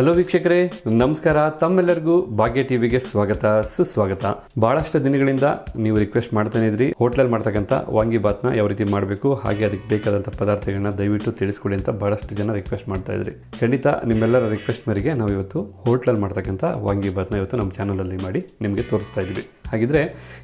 Hello ವೀಕ್ಷಕರೇ, ನಮಸ್ಕಾರ. ತಮ್ಮೆಲ್ಲರಿಗೂ ಭಾಗ್ಯ ಟಿವಿಗೆ ಸ್ವಾಗತ, ಸುಸ್ವಾಗತ. ಬಹಳಷ್ಟು ದಿನಗಳಿಂದ ನೀವು ರಿಕ್ವೆಸ್ಟ್ ಮಾಡ್ತಾನೆ ಇದ್ರಿ ಹೋಟ್ಲಲ್ಲಿ ಮಾಡ್ತಕ್ಕಂಥ ವಾಂಗಿಬಾತ್ನ ಯಾವ ರೀತಿ ಮಾಡಬೇಕು, ಹಾಗೆ ಅದಕ್ಕೆ ಬೇಕಾದಂಥ ಪದಾರ್ಥಗಳನ್ನ ದಯವಿಟ್ಟು ತಿಳಿಸ್ಕೊಡಿ ಅಂತ ಬಹಳಷ್ಟು ಜನ ರಿಕ್ವೆಸ್ಟ್ ಮಾಡ್ತಾ ಇದ್ರಿ. ಖಂಡಿತ ನಿಮ್ಮೆಲ್ಲರ ರಿಕ್ವೆಸ್ಟ್ ಮೇರೆಗೆ ನಾವು ಇವತ್ತು ಹೋಟ್ಲಲ್ಲಿ ಮಾಡ್ತಕ್ಕಂಥ ವಾಂಗಿಬಾತ್ನ ಇವತ್ತು ನಮ್ಮ ಚಾನಲಲ್ಲಿ ಮಾಡಿ ನಿಮಗೆ ತೋರಿಸ್ತಾ ಇದ್ವಿ. ಹಾಗಿದ್ರೆ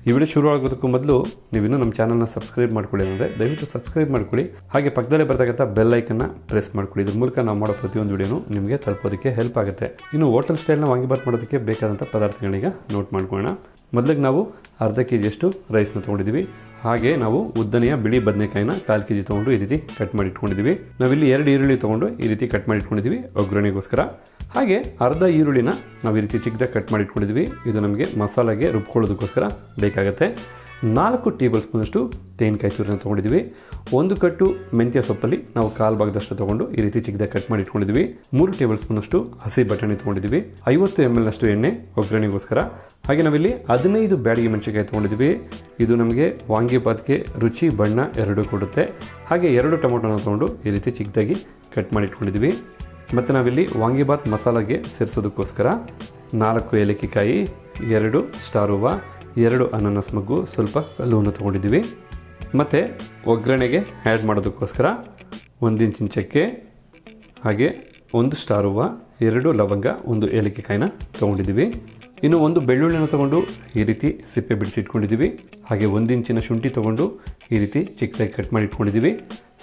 ಈ ವಿಡಿಯೋ ಶುರು ಆಗೋದಕ್ಕೂ ಮೊದಲು ನೀವಿನ್ನೂ ನಮ್ಮ ಚಾನಲ್ನ ಸಬ್ಸ್ಕ್ರೈಬ್ ಮಾಡ್ಕೊಳ್ಳಿ ಅಂದರೆ ದಯವಿಟ್ಟು ಸಬ್ಸ್ಕ್ರೈಬ್ ಮಾಡ್ಕೊಳ್ಳಿ. ಹಾಗೆ ಪಕ್ಕದಲ್ಲೇ ಬರ್ತಕ್ಕಂಥ ಬೆಲ್ ಐಕನ್ನ ಪ್ರೆಸ್ ಮಾಡ್ಕೊಳ್ಳಿ. ಇದ್ರ ಮೂಲಕ ನಾವು ಮಾಡೋ ಪ್ರತಿಯೊಂದು ವಿಡಿಯೋನು ನಿಮಗೆ ತಲುಪೋದಕ್ಕೆ ಹೆಲ್ಪ್ ಆಗುತ್ತೆ. ಇನ್ನು ಹೋಟೆಲ್ ಸ್ಟೈಲ್ನ ವಾಂಗಿಬಾತ್ ಮಾಡೋದಕ್ಕೆ ಬೇಕಾದಂಥ ಪದಾರ್ಥಗಳೀಗ ನೋಟ್ ಮಾಡ್ಕೊಳ್ಳೋಣ. ಮೊದಲಿಗೆ ನಾವು ಅರ್ಧ ಕೆಜಿಯಷ್ಟು ರೈಸ್ನ ತೊಗೊಂಡಿದ್ದೀವಿ. ಹಾಗೆ ನಾವು ಉದ್ದನೆಯ ಬಿಳಿ ಬದನೆಕಾಯಿನ 1/4 ಕೆಜಿ ತೊಗೊಂಡು ಈ ರೀತಿ ಕಟ್ ಮಾಡಿ ಇಟ್ಕೊಂಡಿದ್ದೀವಿ. ನಾವಿಲ್ಲಿ 2 ಈರುಳ್ಳಿ ತೊಗೊಂಡು ಈ ರೀತಿ ಕಟ್ ಮಾಡಿ ಇಟ್ಕೊಂಡಿದ್ದೀವಿ ಒಗ್ಗರಣೆಗೋಸ್ಕರ. ಹಾಗೆ ಅರ್ಧ ಈರುಳ್ಳಿನ ನಾವು ಈ ರೀತಿ ಚಿಕ್ಕದಾಗಿ ಕಟ್ ಮಾಡಿ ಇಟ್ಕೊಂಡಿದ್ದೀವಿ. ಇದು ನಮಗೆ ಮಸಾಲೆಗೆ ರುಬ್ಕೊಳ್ಳೋದಕ್ಕೋಸ್ಕರ ಬೇಕಾಗುತ್ತೆ. 4 ಟೇಬಲ್ ಸ್ಪೂನಷ್ಟು ತೆಂಗಿನಕಾಯಿ ತುರಿನ ತೊಗೊಂಡಿದ್ದೀವಿ. 1 ಕಟ್ಟು ಮೆಂತ್ಯ ಸೊಪ್ಪಲ್ಲಿ ನಾವು 1/4 ಭಾಗದಷ್ಟು ತೊಗೊಂಡು ಈ ರೀತಿ ಚಿಕ್ಕದಾಗಿ ಕಟ್ ಮಾಡಿ ಇಟ್ಕೊಂಡಿದ್ದೀವಿ. 3 ಟೇಬಲ್ ಸ್ಪೂನಷ್ಟು ಹಸಿ ಬಟಾಣಿ ತೊಗೊಂಡಿದ್ದೀವಿ. 50 ml ಅಷ್ಟು ಎಣ್ಣೆ ಒಗ್ಗರಣೆಗೋಸ್ಕರ. ಹಾಗೆ ನಾವಿಲ್ಲಿ 15 ಬ್ಯಾಡಗಿ ಮೆಣಸಿನಕಾಯಿ ತೊಗೊಂಡಿದ್ದೀವಿ. ಇದು ನಮಗೆ ವಾಂಗಿಬಾತ್ಗೆ ರುಚಿ ಬಣ್ಣ ಎರಡೂ ಕೊಡುತ್ತೆ. ಹಾಗೆ 2 ಟೊಮೊಟೊನ ತೊಗೊಂಡು ಈ ರೀತಿ ಚಿಕ್ಕದಾಗಿ ಕಟ್ ಮಾಡಿ ಇಟ್ಕೊಂಡಿದ್ದೀವಿ. ಮತ್ತು ನಾವಿಲ್ಲಿ ವಾಂಗಿಬಾತ್ ಮಸಾಲೆಗೆ ಸೇರಿಸೋದಕ್ಕೋಸ್ಕರ 4 ಏಲಕ್ಕಿಕಾಯಿ, 2 ಸ್ಟಾರ್ ಹೂವು, 2 ಅನಾನಸ್ ಮಗ್ಗು, ಸ್ವಲ್ಪ ಕಲ್ಲುವನ್ನು ತೊಗೊಂಡಿದ್ದೀವಿ. ಮತ್ತು ಒಗ್ಗರಣೆಗೆ ಆ್ಯಡ್ ಮಾಡೋದಕ್ಕೋಸ್ಕರ 1 ಇಂಚಿನ ಚಕ್ಕೆ, ಹಾಗೆ 1 ಸ್ಟಾರ್ ಹೂವು, 2 ಲವಂಗ, 1 ಏಲಕ್ಕಿಕಾಯಿನ ತೊಗೊಂಡಿದ್ದೀವಿ. ಇನ್ನು 1 ಬೆಳ್ಳುಳ್ಳಿನ ತೊಗೊಂಡು ಈ ರೀತಿ ಸಿಪ್ಪೆ ಬಿಡಿಸಿ ಇಟ್ಕೊಂಡಿದ್ದೀವಿ. ಹಾಗೆ 1 ಇಂಚಿನ ಶುಂಠಿ ತೊಗೊಂಡು ಈ ರೀತಿ ಚಿಕ್ಕದಾಗಿ ಕಟ್ ಮಾಡಿ ಇಟ್ಕೊಂಡಿದ್ದೀವಿ.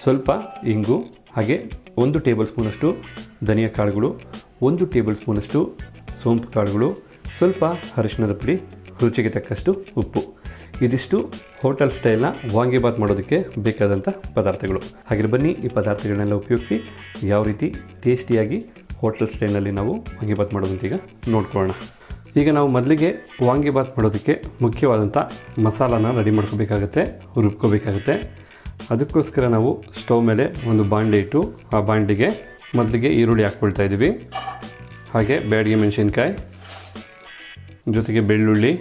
ಸ್ವಲ್ಪ ಇಂಗು, ಹಾಗೆ 1 ಟೇಬಲ್ ಸ್ಪೂನಷ್ಟು ಧನಿಯಾ ಕಾಳುಗಳು, 1 ಟೇಬಲ್ ಸ್ಪೂನಷ್ಟು ಸೋಂಪು ಕಾಳುಗಳು, ಸ್ವಲ್ಪ ಅರಿಶಿಣದ ಪುಡಿ, ರುಚಿಗೆ ತಕ್ಕಷ್ಟು ಉಪ್ಪು. ಇದಿಷ್ಟು ಹೋಟೆಲ್ ಸ್ಟೈಲ್ನ ವಾಂಗಿಬಾತ್ ಮಾಡೋದಕ್ಕೆ ಬೇಕಾದಂಥ ಪದಾರ್ಥಗಳು. ಹಾಗೆ ಬನ್ನಿ ಈ ಪದಾರ್ಥಗಳನ್ನೆಲ್ಲ ಉಪಯೋಗಿಸಿ ಯಾವ ರೀತಿ ಟೇಸ್ಟಿಯಾಗಿ ಹೋಟೆಲ್ ಸ್ಟೈಲ್ನಲ್ಲಿ ನಾವು ವಾಂಗಿಬಾತ್ ಮಾಡೋದಂತ ಈಗ ನೋಡ್ಕೊಳ್ಳೋಣ. ಈಗ ನಾವು ಮೊದಲಿಗೆ ವಾಂಗಿಬಾತ್ ಮಾಡೋದಕ್ಕೆ ಮುಖ್ಯವಾದಂಥ ಮಸಾಲಾನ ರೆಡಿ ಮಾಡ್ಕೋಬೇಕಾಗತ್ತೆ, ರುಬ್ಕೋಬೇಕಾಗತ್ತೆ. ಅದಕ್ಕೋಸ್ಕರ ನಾವು ಸ್ಟವ್ ಮೇಲೆ ಒಂದು ಬಾಣಲೆ ಇಟ್ಟು ಆ ಬಾಣಲಿಗೆ ಮೊದಲಿಗೆ ಈರುಳ್ಳಿ ಹಾಕ್ಕೊಳ್ತಾ ಇದ್ದೀವಿ. ಹಾಗೆ ಬ್ಯಾಡಗಿ ಮೆಣಸಿನ್ಕಾಯಿ ಜೊತೆಗೆ ಬೆಳ್ಳುಳ್ಳಿ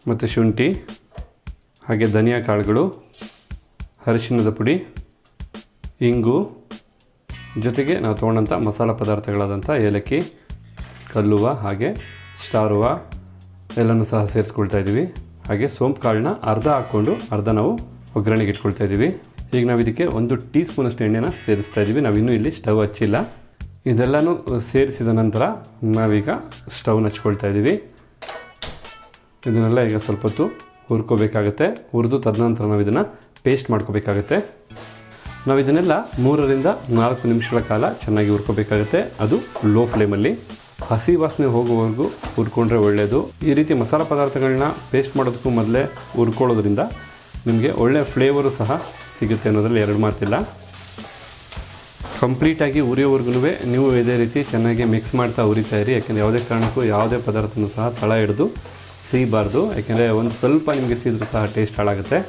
ಮತ್ತು ಶುಂಠಿ, ಹಾಗೆ ಧನಿಯಾ ಕಾಳುಗಳು, ಅರಿಶಿಣದ ಪುಡಿ, ಇಂಗು, ಜೊತೆಗೆ ನಾವು ತೊಗೊಂಡಂಥ ಮಸಾಲ ಪದಾರ್ಥಗಳಾದಂಥ ಏಲಕ್ಕಿ, ಕಲ್ಲುವ, ಹಾಗೆ ಸ್ಟಾರ್ ಹೂವು ಎಲ್ಲನೂ ಸಹ ಸೇರಿಸ್ಕೊಳ್ತಾ ಇದ್ದೀವಿ. ಹಾಗೆ ಸೋಂಪು ಕಾಳನ್ನ ಅರ್ಧ ಹಾಕ್ಕೊಂಡು ಅರ್ಧ ನಾವು ಒಗ್ಗರಣೆಗೆ ಇಟ್ಕೊಳ್ತಾ ಇದ್ದೀವಿ. ಈಗ ನಾವು ಇದಕ್ಕೆ 1 ಟೀ ಸ್ಪೂನಷ್ಟು ಎಣ್ಣೆನ ಸೇರಿಸ್ತಾ ಇದ್ದೀವಿ. ನಾವಿನ್ನೂ ಇಲ್ಲಿ ಸ್ಟವ್ ಹಚ್ಚಿಲ್ಲ. ಇದೆಲ್ಲನೂ ಸೇರಿಸಿದ ನಂತರ ನಾವೀಗ ಸ್ಟವ್ನ ಹಚ್ಕೊಳ್ತಾ ಇದ್ದೀವಿ. ಇದನ್ನೆಲ್ಲ ಈಗ ಸ್ವಲ್ಪ ಹೊತ್ತು ಹುರ್ಕೋಬೇಕಾಗತ್ತೆ. ಹುರಿದು ತದನಂತರ ನಾವು ಇದನ್ನು ಪೇಸ್ಟ್ ಮಾಡ್ಕೋಬೇಕಾಗತ್ತೆ. ನಾವು ಇದನ್ನೆಲ್ಲ 3 ರಿಂದ 4 ನಿಮಿಷಗಳ ಕಾಲ ಚೆನ್ನಾಗಿ ಹುರ್ಕೋಬೇಕಾಗತ್ತೆ. ಅದು ಲೋ ಫ್ಲೇಮಲ್ಲಿ. ಹಸಿ ವಾಸನೆ ಹೋಗುವವರೆಗೂ ಹುರ್ಕೊಂಡ್ರೆ ಒಳ್ಳೆಯದು. ಈ ರೀತಿ ಮಸಾಲ ಪದಾರ್ಥಗಳನ್ನ ಪೇಸ್ಟ್ ಮಾಡೋದಕ್ಕೂ ಮೊದಲೇ ಹುರ್ಕೊಳ್ಳೋದ್ರಿಂದ ನಿಮಗೆ ಒಳ್ಳೆಯ ಫ್ಲೇವರು ಸಹ ಸಿಗುತ್ತೆ ಅನ್ನೋದ್ರಲ್ಲಿ 2 ಮಾತಿಲ್ಲ. ಕಂಪ್ಲೀಟಾಗಿ ಉರಿಯೋವರೆಗೂ ನೀವು ಇದೇ ರೀತಿ ಚೆನ್ನಾಗಿ ಮಿಕ್ಸ್ ಮಾಡ್ತಾ ಉರಿತಾ ಇರಿ. ಯಾಕೆಂದರೆ ಯಾವುದೇ ಕಾರಣಕ್ಕೂ ಯಾವುದೇ ಪದಾರ್ಥನೂ ಸಹ ತಳ ಹಿಡಿದು ಸಿಗಬಾರ್ದು. ಯಾಕೆಂದರೆ ಒಂದು ಸ್ವಲ್ಪ ನಿಮಗೆ ಸಿದ್ರೂ ಸಹ ಟೇಸ್ಟ್ ಹಾಳಾಗುತ್ತೆ.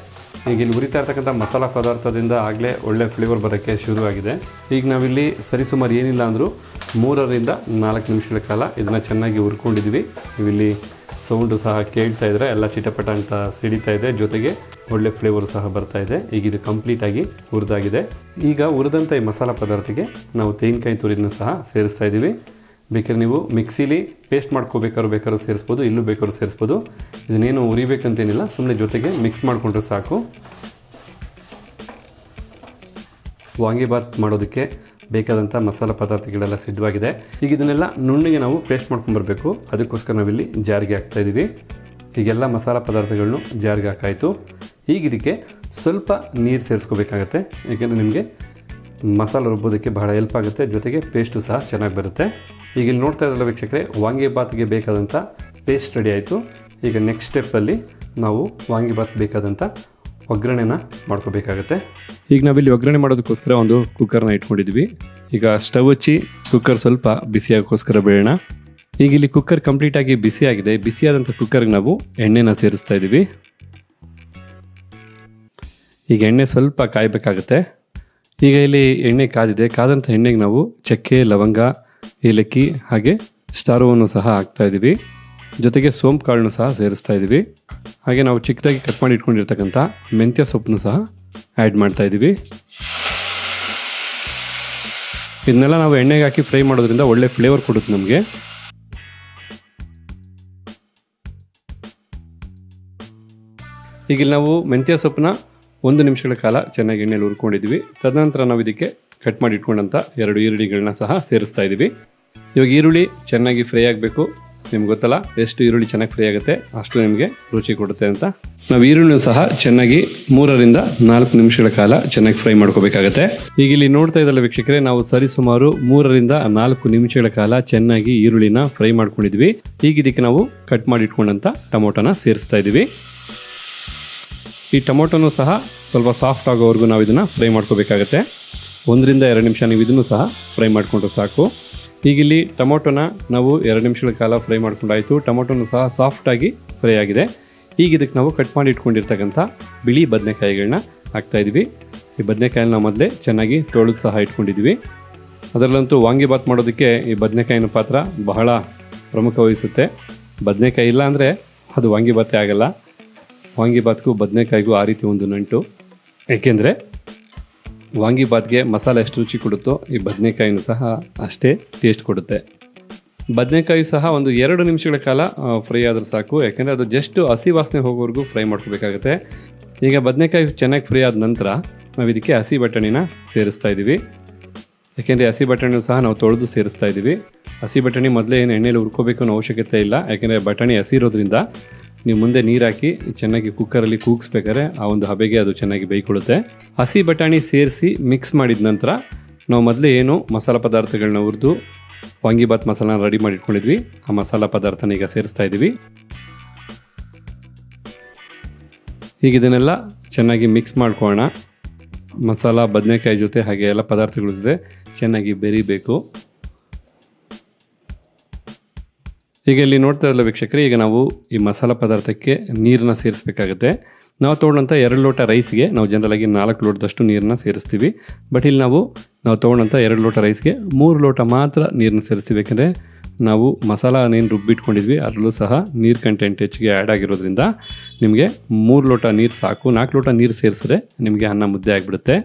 ಈಗ ಇಲ್ಲಿ ಉರಿತಾ ಇರ್ತಕ್ಕಂಥ ಮಸಾಲ ಪದಾರ್ಥದಿಂದ ಆಗಲೇ ಒಳ್ಳೆ ಫ್ಲೇವರ್ ಬರೋಕ್ಕೆ ಶುರುವಾಗಿದೆ. ಈಗ ನಾವಿಲ್ಲಿ ಸರಿಸುಮಾರು ಏನಿಲ್ಲ ಅಂದರೂ 3 ರಿಂದ 4 ನಿಮಿಷಗಳ ಕಾಲ ಇದನ್ನು ಚೆನ್ನಾಗಿ ಹುರ್ಕೊಂಡಿದ್ವಿ. ನೀವಿಲ್ಲಿ ಸೌಂಡು ಸಹ ಕೇಳ್ತಾ ಇದ್ದರೆ ಎಲ್ಲ ಚಿಟಪಟ ಅಂತ ಸಿಡಿತಾ ಇದೆ, ಜೊತೆಗೆ ಒಳ್ಳೆ ಫ್ಲೇವರು ಸಹ ಬರ್ತಾ ಇದೆ. ಈಗ ಇದು ಕಂಪ್ಲೀಟಾಗಿ ಹುರಿದಾಗಿದೆ. ಈಗ ಹುರಿದಂಥ ಈ ಮಸಾಲ ಪದಾರ್ಥಕ್ಕೆ ನಾವು ತೆಂಗಿನಕಾಯಿ ತುರಿನ ಸಹ ಸೇರಿಸ್ತಾ ಇದ್ದೀವಿ. ಬೇಕಾದ್ರೆ ನೀವು ಮಿಕ್ಸಿಲಿ ಪೇಸ್ಟ್ ಮಾಡ್ಕೋಬೇಕಾದ್ರೂ ಸೇರಿಸ್ಬೋದು, ಇಲ್ಲೂ ಬೇಕಾದ್ರೂ ಸೇರಿಸ್ಬೋದು. ಇದನ್ನೇನು ಉರಿಬೇಕಂತೇನಿಲ್ಲ, ಸುಮ್ಮನೆ ಜೊತೆಗೆ ಮಿಕ್ಸ್ ಮಾಡಿಕೊಂಡ್ರೆ ಸಾಕು. ವಾಂಗಿಬಾತ್ ಮಾಡೋದಕ್ಕೆ ಬೇಕಾದಂಥ ಮಸಾಲ ಪದಾರ್ಥಗಳೆಲ್ಲ ಸಿದ್ಧವಾಗಿದೆ. ಈಗ ಇದನ್ನೆಲ್ಲ ನುಣ್ಣಗೆ ನಾವು ಪೇಸ್ಟ್ ಮಾಡ್ಕೊಂಬರ್ಬೇಕು. ಅದಕ್ಕೋಸ್ಕರ ನಾವಿಲ್ಲಿ ಜಾರಿಗೆ ಹಾಕ್ತಾಯಿದ್ದೀವಿ. ಈಗೆಲ್ಲ ಮಸಾಲ ಪದಾರ್ಥಗಳನ್ನು ಜಾರಿಗೆ ಹಾಕಾಯಿತು. ಈಗ ಇದಕ್ಕೆ ಸ್ವಲ್ಪ ನೀರು ಸೇರಿಸ್ಕೋಬೇಕಾಗತ್ತೆ. ಏಕೆಂದರೆ ನಿಮಗೆ ಮಸಾಲೆ ರುಬ್ಬೋದಕ್ಕೆ ಬಹಳ ಹೆಲ್ಪ್ ಆಗುತ್ತೆ, ಜೊತೆಗೆ ಪೇಸ್ಟು ಸಹ ಚೆನ್ನಾಗಿ ಬರುತ್ತೆ. ಈಗ ಇಲ್ಲಿ ನೋಡ್ತಾ ಇರಲ್ಲ ವೀಕ್ಷಕರೇ, ವಾಂಗಿಬಾತ್ಗೆ ಬೇಕಾದಂಥ ಪೇಸ್ಟ್ ರೆಡಿ ಆಯಿತು. ಈಗ ನೆಕ್ಸ್ಟ್ ಸ್ಟೆಪ್ಪಲ್ಲಿ ನಾವು ವಾಂಗಿಬಾತ್ ಬೇಕಾದಂಥ ಒಗ್ಗರಣೆನ ಮಾಡ್ಕೋಬೇಕಾಗತ್ತೆ. ಈಗ ನಾವಿಲ್ಲಿ ಒಗ್ಗರಣೆ ಮಾಡೋದಕ್ಕೋಸ್ಕರ ಒಂದು ಕುಕ್ಕರ್ನ ಇಟ್ಕೊಂಡಿದ್ವಿ. ಈಗ ಸ್ಟವ್ ಹಚ್ಚಿ ಕುಕ್ಕರ್ ಸ್ವಲ್ಪ ಬಿಸಿಯಾಗೋಸ್ಕರ ಬೇಡ. ಈಗ ಇಲ್ಲಿ ಕುಕ್ಕರ್ ಕಂಪ್ಲೀಟಾಗಿ ಬಿಸಿಯಾಗಿದೆ. ಬಿಸಿಯಾದಂಥ ಕುಕ್ಕರ್ಗೆ ನಾವು ಎಣ್ಣೆನ ಸೇರಿಸ್ತಾ ಇದ್ದೀವಿ. ಈಗ ಎಣ್ಣೆ ಸ್ವಲ್ಪ ಕಾಯಬೇಕಾಗತ್ತೆ. ಈಗ ಇಲ್ಲಿ ಎಣ್ಣೆ ಕಾದಿದೆ. ಕಾದಂಥ ಎಣ್ಣೆಗೆ ನಾವು ಚಕ್ಕೆ, ಲವಂಗ, ಏಲಕ್ಕಿ, ಹಾಗೆ ಸ್ಟಾರ್ ಹೂವನ್ನು ಸಹ ಹಾಕ್ತಾ ಇದ್ದೀವಿ. ಜೊತೆಗೆ ಸೋಂಪು ಕಾಳನ್ನು ಸಹ ಸೇರಿಸ್ತಾ ಇದ್ದೀವಿ. ಹಾಗೆ ನಾವು ಚಿಕ್ಕದಾಗಿ ಕಟ್ ಮಾಡಿ ಇಟ್ಕೊಂಡಿರ್ತಕ್ಕಂಥ ಮೆಂತ್ಯ ಸೊಪ್ಪನ್ನು ಸಹ ಆ್ಯಡ್ ಮಾಡ್ತಾ ಇದ್ದೀವಿ. ಇದನ್ನೆಲ್ಲ ನಾವು ಎಣ್ಣೆಗೆ ಹಾಕಿ ಫ್ರೈ ಮಾಡೋದ್ರಿಂದ ಒಳ್ಳೆ ಫ್ಲೇವರ್ ಕೊಡುತ್ತೆ ನಮಗೆ. ಈಗ ಇಲ್ಲಿ ನಾವು ಮೆಂತ್ಯ ಸೊಪ್ಪನ್ನ 1 ನಿಮಿಷಗಳ ಕಾಲ ಚೆನ್ನಾಗಿ ಎಣ್ಣೆಯಲ್ಲಿ ಹುರ್ಕೊಂಡಿದ್ವಿ. ತದನಂತರ ನಾವು ಇದಕ್ಕೆ ಕಟ್ ಮಾಡಿ ಇಟ್ಕೊಂಡಂಥ 2 ಈರುಳ್ಳಿಗಳನ್ನ ಸಹ ಸೇರಿಸ್ತಾ ಇದ್ದೀವಿ. ಇವಾಗ ಈರುಳ್ಳಿ ಚೆನ್ನಾಗಿ ಫ್ರೈ ಆಗಬೇಕು. ನಿಮ್ಗೆ ಗೊತ್ತಲ್ಲ, ಎಷ್ಟು ಈರುಳ್ಳಿ ಚೆನ್ನಾಗಿ ಫ್ರೈ ಆಗುತ್ತೆ ಅಷ್ಟು ನಿಮಗೆ ರುಚಿ ಕೊಡುತ್ತೆ ಅಂತ. ನಾವು ಈರುಳ್ಳಿ ಸಹ ಚೆನ್ನಾಗಿ 3 ರಿಂದ 4 ನಿಮಿಷಗಳ ಕಾಲ ಚೆನ್ನಾಗಿ ಫ್ರೈ ಮಾಡ್ಕೋಬೇಕಾಗತ್ತೆ. ಈಗ ಇಲ್ಲಿ ನೋಡ್ತಾ ಇದ್ದಲ್ಲ ವೀಕ್ಷಕರೇ, ನಾವು ಸರಿಸುಮಾರು 3 ರಿಂದ 4 ನಿಮಿಷಗಳ ಕಾಲ ಚೆನ್ನಾಗಿ ಈರುಳ್ಳಿನ ಫ್ರೈ ಮಾಡ್ಕೊಂಡಿದ್ವಿ. ಈಗ ಇದಕ್ಕೆ ನಾವು ಕಟ್ ಮಾಡಿ ಇಟ್ಕೊಂಡಂಥ ಟೊಮೊಟೊನ ಸೇರಿಸ್ತಾ ಇದ್ದೀವಿ. ಈ ಟೊಮೊಟೊನೂ ಸಹ ಸ್ವಲ್ಪ ಸಾಫ್ಟ್ ಆಗೋವರೆಗೂ ನಾವು ಇದನ್ನು ಫ್ರೈ ಮಾಡ್ಕೋಬೇಕಾಗತ್ತೆ. 1 ರಿಂದ 2 ನಿಮಿಷ ನೀವು ಇದನ್ನು ಸಹ ಫ್ರೈ ಮಾಡಿಕೊಂಡ್ರೆ ಸಾಕು. ಈಗ ಇಲ್ಲಿ ಟೊಮೊಟೊನ ನಾವು 2 ನಿಮಿಷಗಳ ಕಾಲ ಫ್ರೈ ಮಾಡ್ಕೊಂಡಾಯಿತು. ಟೊಮೊಟೊನೂ ಸಹ ಸಾಫ್ಟಾಗಿ ಫ್ರೈ ಆಗಿದೆ. ಈಗ ಇದಕ್ಕೆ ನಾವು ಕಟ್ ಮಾಡಿ ಇಟ್ಕೊಂಡಿರ್ತಕ್ಕಂಥ ಬಿಳಿ ಬದನೆಕಾಯಿಗಳನ್ನ ಹಾಕ್ತಾಯಿದ್ವಿ. ಈ ಬದನೆಕಾಯಿನ ನಾವು ಮೊದಲೇ ಚೆನ್ನಾಗಿ ತೊಳೆದು ಸಹ ಇಟ್ಕೊಂಡಿದ್ವಿ. ಅದರಲ್ಲಂತೂ ವಾಂಗಿಬಾತ್ ಮಾಡೋದಕ್ಕೆ ಈ ಬದನೆಕಾಯಿನ ಪಾತ್ರ ಬಹಳ ಪ್ರಮುಖ ವಹಿಸುತ್ತೆ. ಬದನೆಕಾಯಿ ಇಲ್ಲ ಅಂದರೆ ಅದು ವಾಂಗಿಬಾತೇ ಆಗಲ್ಲ. ವಾಂಗಿಬಾತ್ಗೂ ಬದನೆಕಾಯಿಗೂ ಆ ರೀತಿ ಒಂದು ನಂಟು. ಏಕೆಂದರೆ ವಾಂಗಿಬಾತ್ಗೆ ಮಸಾಲೆ ಎಷ್ಟು ರುಚಿ ಕೊಡುತ್ತೋ ಈ ಬದನೆಕಾಯಿನೂ ಸಹ ಅಷ್ಟೇ ಟೇಸ್ಟ್ ಕೊಡುತ್ತೆ. ಬದನೆಕಾಯಿ ಸಹ ಒಂದು 2 ನಿಮಿಷಗಳ ಕಾಲ ಫ್ರೈ ಆದರೂ ಸಾಕು. ಯಾಕೆಂದರೆ ಅದು ಜಸ್ಟ್ ಹಸಿ ವಾಸನೆ ಹೋಗೋವರೆಗೂ ಫ್ರೈ ಮಾಡ್ಕೋಬೇಕಾಗುತ್ತೆ. ಈಗ ಬದನೆಕಾಯಿ ಚೆನ್ನಾಗಿ ಫ್ರೈ ಆದ ನಂತರ ನಾವು ಇದಕ್ಕೆ ಹಸಿ ಬಟಾಣಿನ ಸೇರಿಸ್ತಾ ಇದ್ದೀವಿ. ಯಾಕೆಂದರೆ ಹಸಿ ಬಟಾಣಿನೂ ಸಹ ನಾವು ತೊಳೆದು ಸೇರಿಸ್ತಾ ಇದ್ದೀವಿ. ಹಸಿ ಬಟಾಣಿ ಮೊದಲೇ ಏನು ಎಣ್ಣೆಯಲ್ಲಿ ಹುರ್ಕೋಬೇಕು ಅನ್ನೋ ಅವಶ್ಯಕತೆ ಇಲ್ಲ. ಯಾಕೆಂದರೆ ಬಟಾಣಿ ಹಸಿ ಇರೋದ್ರಿಂದ ನೀವು ಮುಂದೆ ನೀರು ಹಾಕಿ ಚೆನ್ನಾಗಿ ಕುಕ್ಕರಲ್ಲಿ ಕೂಗಿಸ್ಬೇಕಾದ್ರೆ ಆ ಒಂದು ಹಬೆಗೆ ಅದು ಚೆನ್ನಾಗಿ ಬೇಯ್ಕೊಳ್ಳುತ್ತೆ. ಹಸಿ ಬಟಾಣಿ ಸೇರಿಸಿ ಮಿಕ್ಸ್ ಮಾಡಿದ ನಂತರ ನಾವು ಮೊದಲೇ ಏನು ಮಸಾಲ ಪದಾರ್ಥಗಳನ್ನ ಹುರಿದು ವಾಂಗಿಬಾತ್ ಮಸಾಲಾನ ರೆಡಿ ಮಾಡಿ ಇಟ್ಕೊಂಡಿದ್ವಿ, ಆ ಮಸಾಲ ಪದಾರ್ಥನ ಈಗ ಸೇರಿಸ್ತಾ ಇದ್ದೀವಿ. ಈಗ ಇದನ್ನೆಲ್ಲ ಚೆನ್ನಾಗಿ ಮಿಕ್ಸ್ ಮಾಡ್ಕೊಳ್ಳೋಣ. ಮಸಾಲ ಬದನೆಕಾಯಿ ಜೊತೆ ಹಾಗೆ ಎಲ್ಲ ಪದಾರ್ಥಗಳ ಜೊತೆ ಚೆನ್ನಾಗಿ ಬೆರಿಬೇಕು. ಈಗ ಇಲ್ಲಿ ನೋಡ್ತಾ ಇರಲ್ಲ ವೀಕ್ಷಕರೇ, ಈಗ ನಾವು ಈ ಮಸಾಲ ಪದಾರ್ಥಕ್ಕೆ ನೀರನ್ನ ಸೇರಿಸಬೇಕಾಗುತ್ತೆ. ನಾವು ತೊಗೊಂಡಂಥ 2 ಲೋಟ ರೈಸ್ಗೆ ನಾವು ಜನರಲಾಗಿ 4 ಲೋಟದಷ್ಟು ನೀರನ್ನ ಸೇರಿಸ್ತೀವಿ. ಬಟ್ ಇಲ್ಲಿ ನಾವು ತೊಗೊಂಡಂಥ 2 ಲೋಟ ರೈಸ್ಗೆ 3 ಲೋಟ ಮಾತ್ರ ನೀರನ್ನ ಸೇರಿಸ್ತೀವಿ. ಯಾಕೆಂದರೆ ನಾವು ಮಸಾಲ ಏನು ರುಬ್ಬಿಟ್ಕೊಂಡಿದ್ವಿ ಅದರಲ್ಲೂ ಸಹ ನೀರು ಕಂಟೆಂಟ್ ಹೆಚ್ಚಿಗೆ ಆ್ಯಡ್ ಆಗಿರೋದ್ರಿಂದ ನಿಮಗೆ 3 ಲೋಟ ನೀರು ಸಾಕು. 4 ಲೋಟ ನೀರು ಸೇರಿಸಿದ್ರೆ ನಿಮಗೆ ಅನ್ನ ಮುದ್ದೆ ಆಗಿಬಿಡುತ್ತೆ.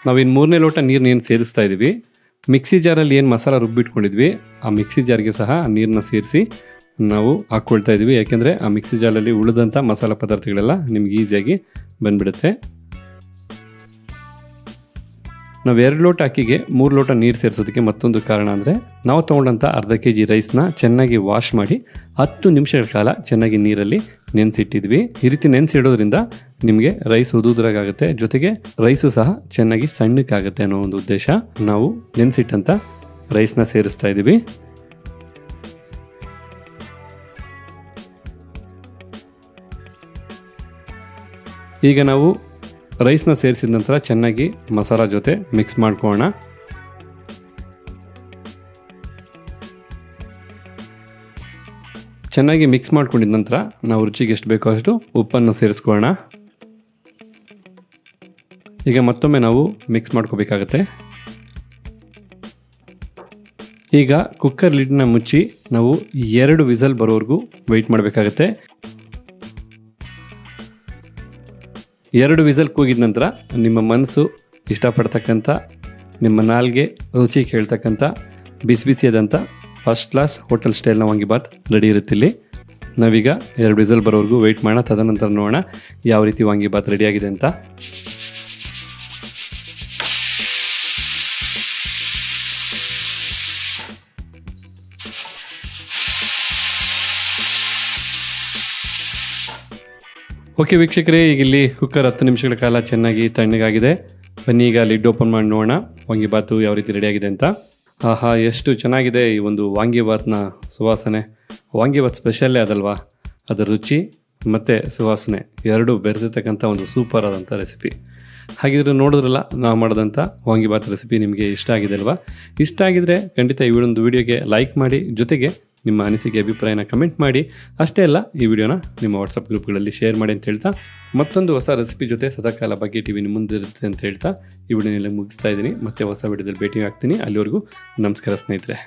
ನಾವಿನ್ನು 3ನೇ ಲೋಟ ನೀರನ್ನೇನು ಸೇರಿಸ್ತಾ ಇದ್ದೀವಿ, ಮಿಕ್ಸಿ ಜಾರಲ್ಲಿ ಏನು ಮಸಾಲ ರುಬ್ಬಿಟ್ಕೊಂಡಿದ್ವಿ ಆ ಮಿಕ್ಸಿ ಜಾರ್ಗೆ ಸಹ ನೀರನ್ನ ಸೇರಿಸಿ ನಾವು ಹಾಕ್ಕೊಳ್ತಾ ಇದ್ದೀವಿ. ಯಾಕೆಂದರೆ ಆ ಮಿಕ್ಸಿ ಜಾರಲ್ಲಿ ಉಳಿದಂಥ ಮಸಾಲ ಪದಾರ್ಥಗಳೆಲ್ಲ ನಿಮ್ಗೆ ಈಸಿಯಾಗಿ ಬಂದುಬಿಡುತ್ತೆ. ನಾವು 2 ಲೋಟ ಅಕ್ಕಿಗೆ 3 ಲೋಟ ನೀರು ಸೇರಿಸೋದಕ್ಕೆ ಮತ್ತೊಂದು ಕಾರಣ ಅಂದರೆ ನಾವು ತೊಗೊಂಡಂಥ ಅರ್ಧ kg ರೈಸ್ನ ಚೆನ್ನಾಗಿ ವಾಶ್ ಮಾಡಿ 10 ನಿಮಿಷಗಳ ಕಾಲ ಚೆನ್ನಾಗಿ ನೀರಲ್ಲಿ ನೆನೆಸಿಟ್ಟಿದ್ವಿ. ಈ ರೀತಿ ನೆನೆಸಿಡೋದ್ರಿಂದ ನಿಮಗೆ ರೈಸ್ ಉದುದ್ರಾಗುತ್ತೆ, ಜೊತೆಗೆ ರೈಸು ಸಹ ಚೆನ್ನಾಗಿ ಸಣ್ಣಕ್ಕಾಗುತ್ತೆ ಅನ್ನೋ ಒಂದು ಉದ್ದೇಶ ನಾವು ನೆನೆಸಿಟ್ಟಂಥ ರೈಸ್ನ ಸೇರಿಸ್ತಾ ಇದ್ದೀವಿ. ಈಗ ನಾವು ರೈಸ್ನ ಸೇರಿಸಿದ ನಂತರ ಚೆನ್ನಾಗಿ ಮಸಾಲ ಜೊತೆ ಮಿಕ್ಸ್ ಮಾಡ್ಕೊಳ್ಳೋಣ. ಚೆನ್ನಾಗಿ ಮಿಕ್ಸ್ ಮಾಡ್ಕೊಂಡಿದ ನಂತರ ನಾವು ರುಚಿಗೆ ಎಷ್ಟು ಬೇಕೋ ಅಷ್ಟು ಉಪ್ಪನ್ನು ಸೇರಿಸ್ಕೊಳ್ಳೋಣ. ಈಗ ಮತ್ತೊಮ್ಮೆ ನಾವು ಮಿಕ್ಸ್ ಮಾಡ್ಕೋಬೇಕಾಗತ್ತೆ. ಈಗ ಕುಕ್ಕರ್ ಲಿಡ್ನ ಮುಚ್ಚಿ ನಾವು 2 ವಿಸಲ್ ಬರೋವರೆಗೂ ವೆಯ್ಟ್ ಮಾಡಬೇಕಾಗತ್ತೆ. 2 ವಿಸಲ್ ಕೂಗಿದ ನಂತರ ನಿಮ್ಮ ಮನಸ್ಸು ಇಷ್ಟಪಡ್ತಕ್ಕಂಥ, ನಿಮ್ಮ ನಾಲ್ಗೆ ರುಚಿ ಕೇಳ್ತಕ್ಕಂಥ ಬಿಸಿ ಬಿಸಿಯಾದಂಥ ಫಸ್ಟ್ ಕ್ಲಾಸ್ ಹೋಟೆಲ್ ಸ್ಟೈಲ್ನ ವಾಂಗಿಬಾತ್ ರೆಡಿ ಇರುತ್ತಿಲ್ಲಿ. ನಾವೀಗ 2 ವಿಸಲ್ ಬರೋವರೆಗೂ ವೆಯ್ಟ್ ಮಾಡೋಣ. ತದನಂತರ ನೋಡೋಣ ಯಾವ ರೀತಿ ವಾಂಗಿಬಾತ್ ರೆಡಿಯಾಗಿದೆ ಅಂತ. ಓಕೆ ವೀಕ್ಷಕರೇ, ಈಗ ಇಲ್ಲಿ ಕುಕ್ಕರ್ 10 ನಿಮಿಷಗಳ ಕಾಲ ಚೆನ್ನಾಗಿ ತಣ್ಣಗಾಗಿದೆ. ಬನ್ನಿ ಈಗ ಲಿಡ್ ಓಪನ್ ಮಾಡಿ ನೋಡೋಣ ವಾಂಗಿಬಾತು ಯಾವ ರೀತಿ ರೆಡಿಯಾಗಿದೆ ಅಂತ. ಆಹಾ, ಎಷ್ಟು ಚೆನ್ನಾಗಿದೆ ಈ ಒಂದು ವಾಂಗಿಬಾತ್ನ ಸುವಾಸನೆ. ವಾಂಗಿಬಾತ್ ಸ್ಪೆಷಲ್ಲೇ ಅದಲ್ವಾ, ಅದರ ರುಚಿ ಮತ್ತು ಸುವಾಸನೆ ಎರಡೂ ಬೆರೆದಿರ್ತಕ್ಕಂಥ ಒಂದು ಸೂಪರ್ ಆದಂಥ ರೆಸಿಪಿ. ಹಾಗಿದ್ರೆ ನೋಡಿದ್ರಲ್ಲ ನಾವು ಮಾಡೋದಂಥ ವಾಂಗಿಬಾತ್ ರೆಸಿಪಿ ನಿಮಗೆ ಇಷ್ಟ ಆಗಿದೆ ಅಲ್ವಾ? ಇಷ್ಟ ಆಗಿದರೆ ಖಂಡಿತ ಈ ಒಂದು ವಿಡಿಯೋಗೆ ಲೈಕ್ ಮಾಡಿ, ಜೊತೆಗೆ ನಿಮ್ಮ ಅನಿಸಿಕೆ ಅಭಿಪ್ರಾಯನ ಕಮೆಂಟ್ ಮಾಡಿ. ಅಷ್ಟೇ ಅಲ್ಲ, ಈ ವಿಡಿಯೋನ ನಿಮ್ಮ ವಾಟ್ಸಪ್ ಗ್ರೂಪ್ಗಳಲ್ಲಿ ಶೇರ್ ಮಾಡಿ ಅಂತ ಹೇಳ್ತಾ, ಮತ್ತೊಂದು ಹೊಸ ರೆಸಿಪಿ ಜೊತೆ ಸದಾಕಾಲ ಭಾಗ್ಯ ಟಿವಿ ನಿಮ್ಮ ಮುಂದೆ ಇರುತ್ತೆ ಅಂತ ಹೇಳ್ತಾ ಈ ವಿಡಿಯೋನೆಲ್ಲ ಮುಗಿಸ್ತಾ ಇದ್ದೀನಿ. ಮತ್ತೆ ಹೊಸ ವಿಡಿಯೋದಲ್ಲಿ ಭೇಟಿ ಆಗ್ತೀನಿ. ಅಲ್ಲಿವರೆಗೂ ನಮಸ್ಕಾರ ಸ್ನೇಹಿತರೆ.